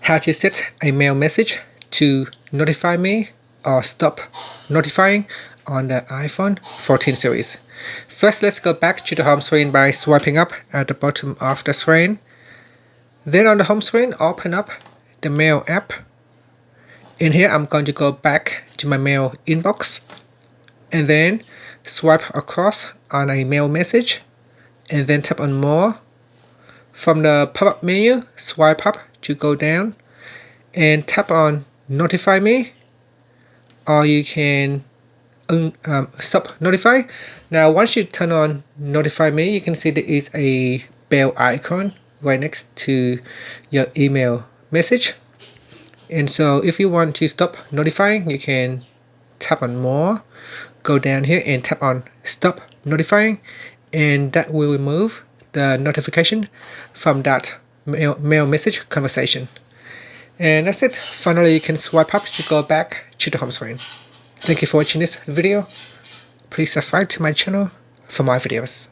how to set a mail message to notify me or stop notifying on the iPhone 14 series. First, let's go back to the home screen by swiping up at the bottom of the screen. Then on the home screen, open up the Mail app. In here, I'm going to go back to my mail inbox and then swipe across on a mail message and then tap on More. From the pop-up menu, swipe up to go down and tap on Notify Me, or you can stop notify. Now once you turn on Notify Me, you can see there is a bell icon right next to your email message. And so if you want to stop notifying, you can tap on More, go down here and tap on Stop Notifying, and that will remove the notification from that mail message conversation. And that's it. Finally, you can swipe up to go back to the home screen. Thank you for watching this video. Please subscribe to my channel for more videos.